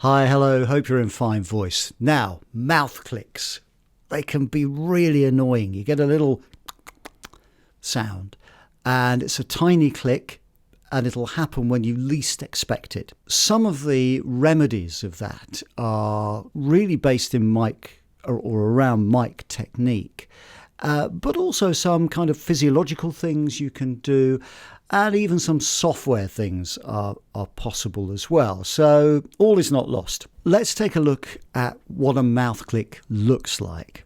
Hi, hello, hope you're in fine voice. Now, mouth clicks. They can be really annoying. You get a little sound and it's a tiny click and it'll happen when you least expect it. Some of the remedies of that are really based in mic or around mic technique, but also some kind of physiological things you can do, and even some software things are possible as well. So all is not lost. Let's take a look at what a mouth click looks like.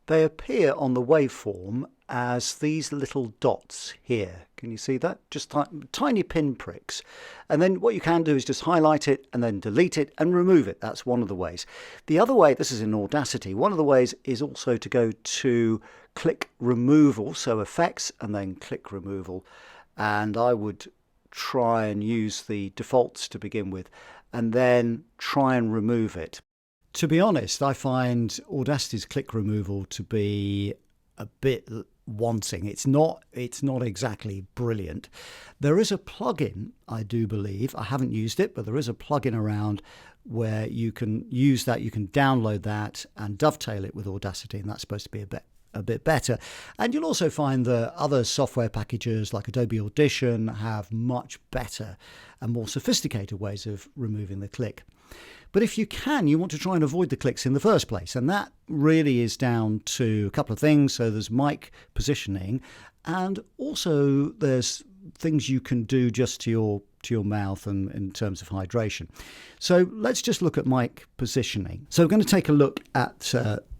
They appear on the waveform as these little dots here. Can you see that? Just tiny pinpricks. And then what you can do is just highlight it and then delete it and remove it. That's one of the ways. The other way, this is in Audacity, one of the ways is also to go to click removal, so effects and then click removal. And I would try and use the defaults to begin with and then try and remove it. To be honest, I find Audacity's click removal to be a bit wanting. It's not exactly brilliant. There is a plugin, I do believe. I haven't used it, but there is a plugin around where you can use that. You can download that and dovetail it with Audacity, and that's supposed to be a bit better. And you'll also find that other software packages like Adobe Audition have much better and more sophisticated ways of removing the click. But if you can, you want to try and avoid the clicks in the first place. And that really is down to a couple of things. So there's mic positioning, and also there's things you can do just to your mouth and in terms of hydration. So let's just look at mic positioning. So we're going to take a look at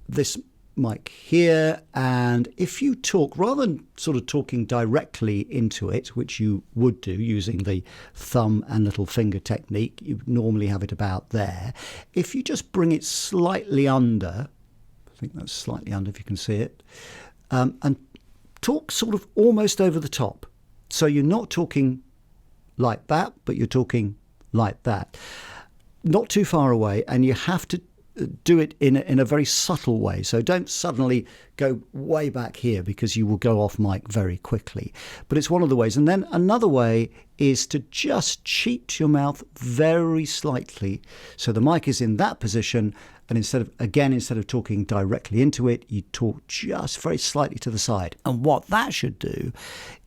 this mic here, and if you talk, rather than sort of talking directly into it, which you would do using the thumb and little finger technique, you normally have it about there. If you just bring it slightly under, I think that's slightly under if you can see it, and talk sort of almost over the top. So you're not talking like that, but you're talking like that. Not too far away, and you have to do it in a very subtle way. So don't suddenly go way back here because you will go off mic very quickly. But it's one of the ways. And then another way is to just cheat your mouth very slightly. So the mic is in that position, and instead of talking directly into it, you talk just very slightly to the side. And what that should do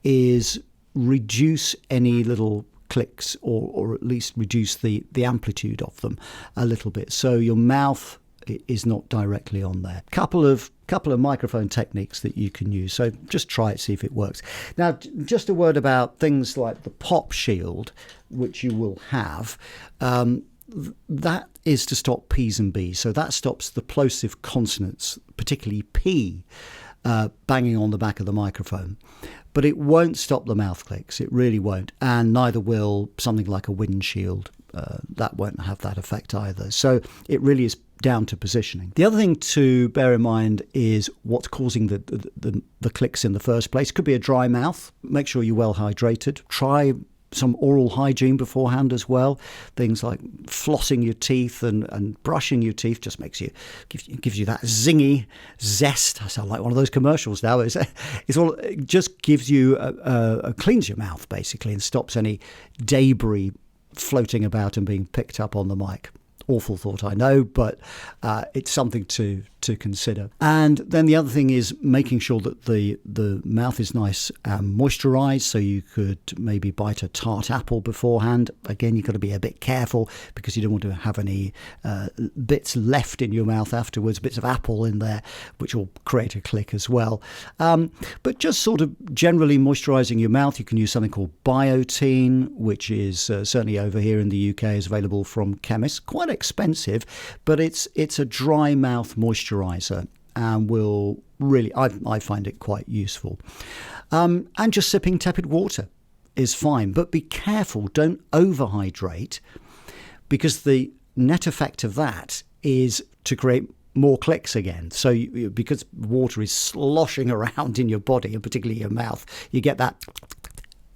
is reduce any little clicks, or at least reduce the amplitude of them a little bit, so your mouth is not directly on there. Couple of microphone techniques that you can use, so just try it, see if it works. Now, just a word about things like the pop shield, which you will have. That is to stop P's and B's, so that stops the plosive consonants, particularly P, banging on the back of the microphone. But it won't stop the mouth clicks, it really won't, and neither will something like a windshield. That won't have that effect either. So it really is down to positioning. The other thing to bear in mind is what's causing the clicks in the first place. Could be a dry mouth. Make sure you're well hydrated. Try some oral hygiene beforehand as well. Things like flossing your teeth and brushing your teeth just gives you that zingy zest. I sound like one of those commercials now. It just gives you cleans your mouth basically and stops any debris floating about and being picked up on the mic. Awful thought, I know, but it's something to consider. And then the other thing is making sure that the mouth is nice and moisturized. So you could maybe bite a tart apple beforehand. Again, you've got to be a bit careful because you don't want to have any bits left in your mouth afterwards, bits of apple in there, which will create a click as well. But just sort of generally moisturizing your mouth. You can use something called Biotene, which is certainly over here in the UK is available from chemists. Quite expensive, but it's a dry mouth moisturizer and will really, I find it quite useful. And just sipping tepid water is fine, but be careful, don't overhydrate, because the net effect of that is to create more clicks again. So because water is sloshing around in your body and particularly your mouth, you get that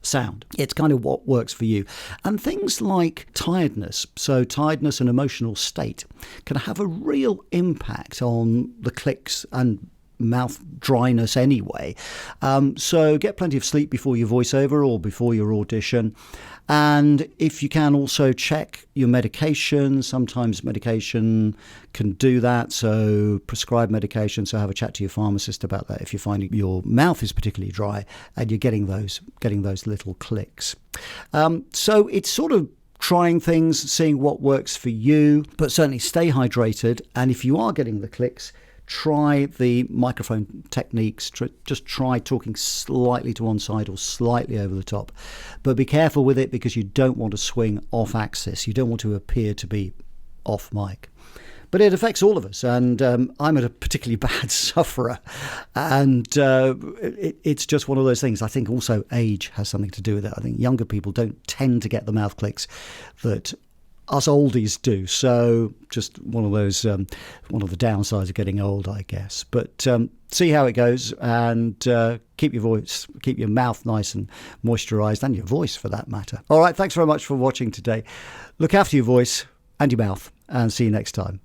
sound. It's kind of what works for you. And things like tiredness, so tiredness and emotional state, can have a real impact on the clicks and mouth dryness anyway. So get plenty of sleep before your voiceover or before your audition. And if you can, also check your medication. Sometimes medication can do that, so prescribe medication. So have a chat to your pharmacist about that if you're finding your mouth is particularly dry and you're getting those little clicks. So it's sort of trying things, seeing what works for you, but certainly stay hydrated. And if you are getting the clicks, try the microphone techniques. Just try talking slightly to one side or slightly over the top. But be careful with it, because you don't want to swing off axis. You don't want to appear to be off mic. But it affects all of us, and I'm a particularly bad sufferer. And it's just one of those things. I think also age has something to do with it. I think younger people don't tend to get the mouth clicks that us oldies do. So just one of those, one of the downsides of getting old, I guess. But see how it goes, and keep your mouth nice and moisturised, and your voice for that matter. All right, thanks very much for watching today. Look after your voice and your mouth, and see you next time.